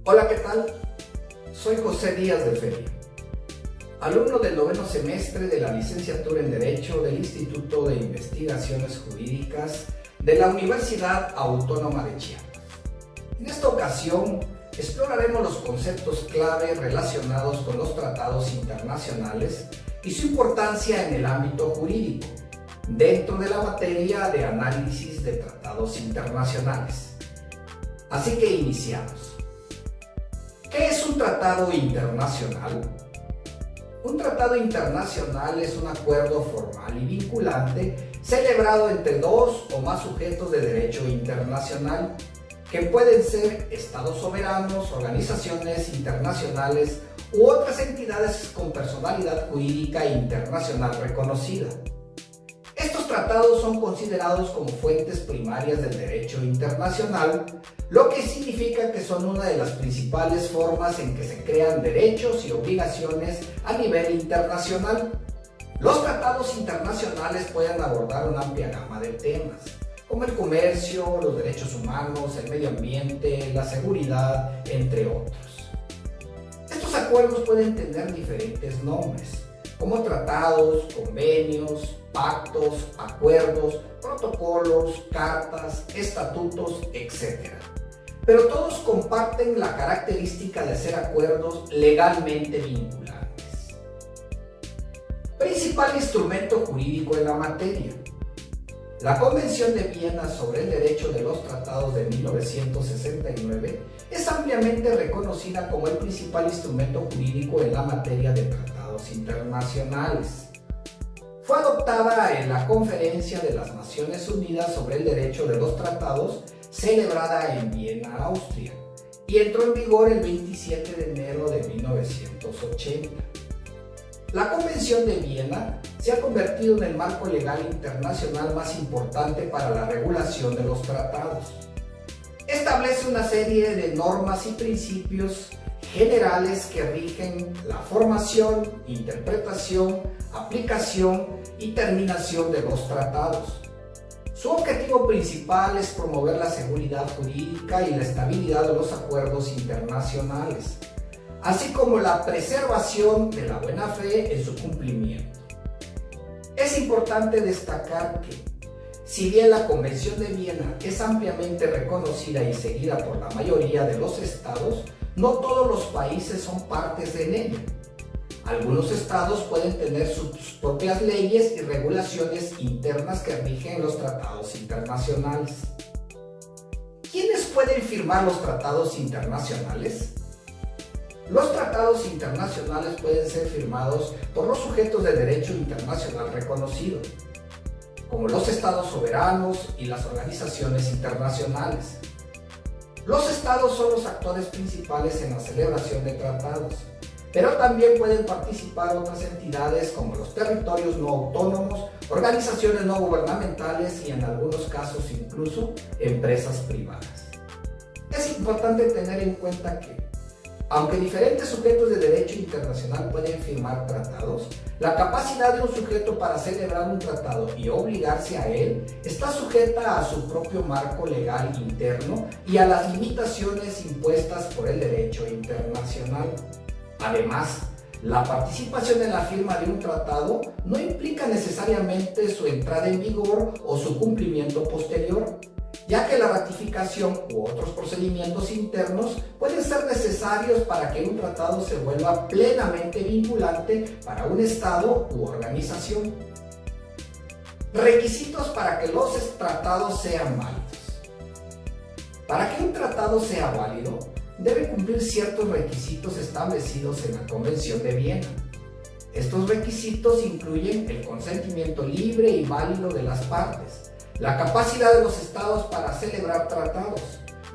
Hola, ¿qué tal? Soy José Díaz de Feria, alumno del noveno semestre de la licenciatura en Derecho del Instituto de Investigaciones Jurídicas de la Universidad Autónoma de Chiapas. En esta ocasión exploraremos los conceptos clave relacionados con los tratados internacionales y su importancia en el ámbito jurídico, dentro de la materia de análisis de tratados internacionales. Así que iniciamos. ¿Qué es un tratado internacional? Un tratado internacional es un acuerdo formal y vinculante celebrado entre dos o más sujetos de derecho internacional, que pueden ser estados soberanos, organizaciones internacionales u otras entidades con personalidad jurídica internacional reconocida. Estos tratados son considerados como fuentes primarias del derecho internacional, lo que significa que son una de las principales formas en que se crean derechos y obligaciones a nivel internacional. Los tratados internacionales pueden abordar una amplia gama de temas, como el comercio, los derechos humanos, el medio ambiente, la seguridad, entre otros. Estos acuerdos pueden tener diferentes nombres, como tratados, convenios, pactos, acuerdos, protocolos, cartas, estatutos, etc. Pero todos comparten la característica de ser acuerdos legalmente vinculantes. Principal instrumento jurídico en la materia. La Convención de Viena sobre el Derecho de los Tratados de 1969 es ampliamente reconocida como el principal instrumento jurídico en la materia de tratados internacionales. Fue adoptada en la Conferencia de las Naciones Unidas sobre el Derecho de los Tratados, celebrada en Viena, Austria, y entró en vigor el 27 de enero de 1980. La Convención de Viena se ha convertido en el marco legal internacional más importante para la regulación de los tratados. Establece una serie de normas y principios generales que rigen la formación, interpretación, aplicación y terminación de los tratados. Su objetivo principal es promover la seguridad jurídica y la estabilidad de los acuerdos internacionales, así como la preservación de la buena fe en su cumplimiento. Es importante destacar que, si bien la Convención de Viena es ampliamente reconocida y seguida por la mayoría de los estados, no todos los países son partes en ella. Algunos estados pueden tener sus propias leyes y regulaciones internas que rigen los tratados internacionales. ¿Quiénes pueden firmar los tratados internacionales? Los tratados internacionales pueden ser firmados por los sujetos de derecho internacional reconocido, como los estados soberanos y las organizaciones internacionales. Los estados son los actores principales en la celebración de tratados, pero también pueden participar otras entidades como los territorios no autónomos, organizaciones no gubernamentales y en algunos casos incluso empresas privadas. Es importante tener en cuenta que, aunque diferentes sujetos de derecho internacional pueden firmar tratados, la capacidad de un sujeto para celebrar un tratado y obligarse a él está sujeta a su propio marco legal interno y a las limitaciones impuestas por el derecho internacional. Además, la participación en la firma de un tratado no implica necesariamente su entrada en vigor o su cumplimiento posterior, ya que la ratificación u otros procedimientos internos pueden ser necesarios para que un tratado se vuelva plenamente vinculante para un estado u organización. Requisitos para que los tratados sean válidos. Para que un tratado sea válido, debe cumplir ciertos requisitos establecidos en la Convención de Viena. Estos requisitos incluyen el consentimiento libre y válido de las partes, la capacidad de los estados para celebrar tratados,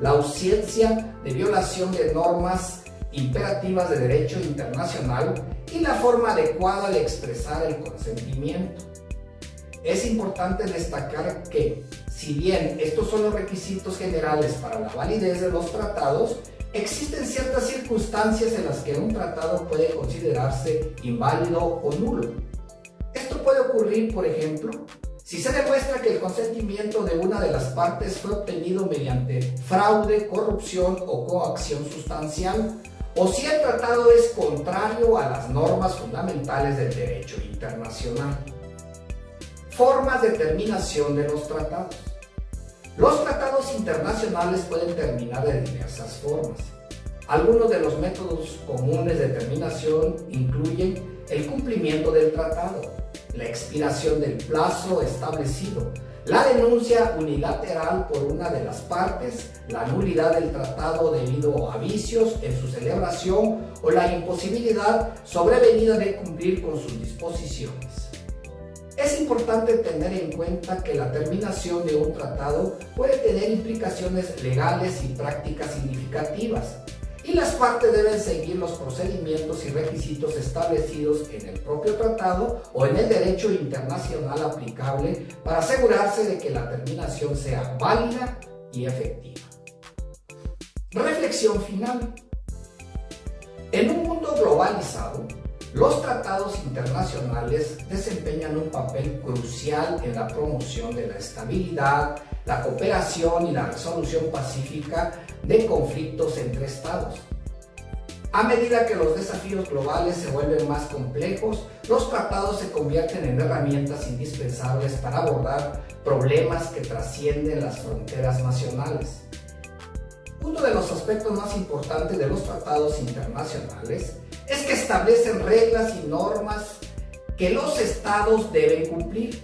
la ausencia de violación de normas imperativas de derecho internacional y la forma adecuada de expresar el consentimiento. Es importante destacar que, si bien estos son los requisitos generales para la validez de los tratados, existen ciertas circunstancias en las que un tratado puede considerarse inválido o nulo. Esto puede ocurrir, por ejemplo, Si se demuestra que el consentimiento de una de las partes fue obtenido mediante fraude, corrupción o coacción sustancial, o si el tratado es contrario a las normas fundamentales del derecho internacional. Formas de terminación de los tratados. Los tratados internacionales pueden terminar de diversas formas. Algunos de los métodos comunes de terminación incluyen el cumplimiento del tratado, la expiración del plazo establecido, la denuncia unilateral por una de las partes, la nulidad del tratado debido a vicios en su celebración o la imposibilidad sobrevenida de cumplir con sus disposiciones. Es importante tener en cuenta que la terminación de un tratado puede tener implicaciones legales y prácticas significativas, y las partes deben seguir los procedimientos y requisitos establecidos en el propio tratado o en el derecho internacional aplicable para asegurarse de que la terminación sea válida y efectiva. Reflexión final. En un mundo globalizado, los tratados internacionales desempeñan un papel crucial en la promoción de la estabilidad, la cooperación y la resolución pacífica de conflictos entre estados. A medida que los desafíos globales se vuelven más complejos, los tratados se convierten en herramientas indispensables para abordar problemas que trascienden las fronteras nacionales. Uno de los aspectos más importantes de los tratados internacionales es que establecen reglas y normas que los estados deben cumplir.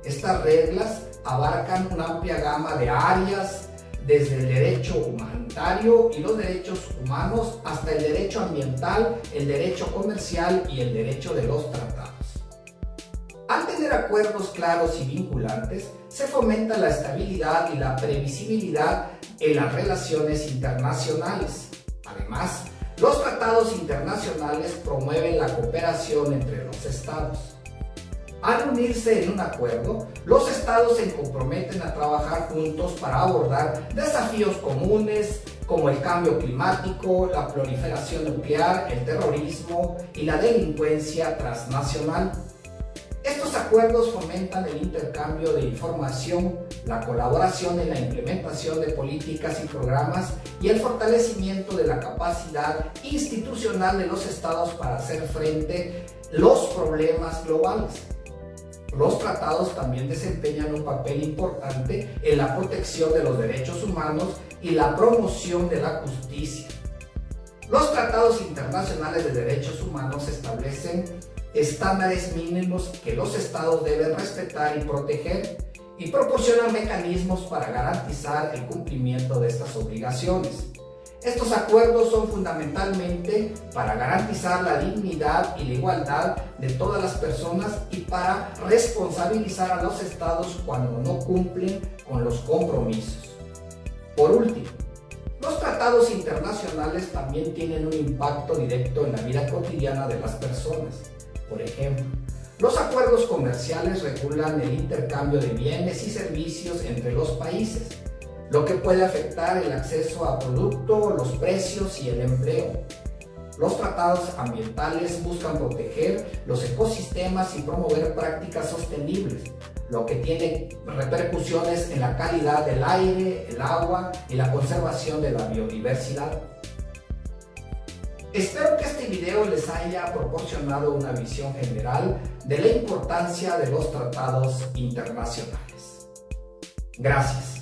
Estas reglas abarcan una amplia gama de áreas, desde el derecho humanitario y los derechos humanos hasta el derecho ambiental, el derecho comercial y el derecho de los tratados. Al tener acuerdos claros y vinculantes, se fomenta la estabilidad y la previsibilidad en las relaciones internacionales. Además, los tratados internacionales promueven la cooperación entre los estados. Al unirse en un acuerdo, los estados se comprometen a trabajar juntos para abordar desafíos comunes como el cambio climático, la proliferación nuclear, el terrorismo y la delincuencia transnacional. Estos acuerdos fomentan el intercambio de información, la colaboración en la implementación de políticas y programas y el fortalecimiento de la capacidad institucional de los estados para hacer frente a los problemas globales. Los tratados también desempeñan un papel importante en la protección de los derechos humanos y la promoción de la justicia. Los tratados internacionales de derechos humanos establecen estándares mínimos que los estados deben respetar y proteger y proporcionan mecanismos para garantizar el cumplimiento de estas obligaciones. Estos acuerdos son fundamentalmente para garantizar la dignidad y la igualdad de todas las personas y para responsabilizar a los estados cuando no cumplen con los compromisos. Por último, los tratados internacionales también tienen un impacto directo en la vida cotidiana de las personas. Por ejemplo, los acuerdos comerciales regulan el intercambio de bienes y servicios entre los países, lo que puede afectar el acceso a productos, los precios y el empleo. Los tratados ambientales buscan proteger los ecosistemas y promover prácticas sostenibles, lo que tiene repercusiones en la calidad del aire, el agua y la conservación de la biodiversidad. Espero que este video les haya proporcionado una visión general de la importancia de los tratados internacionales. Gracias.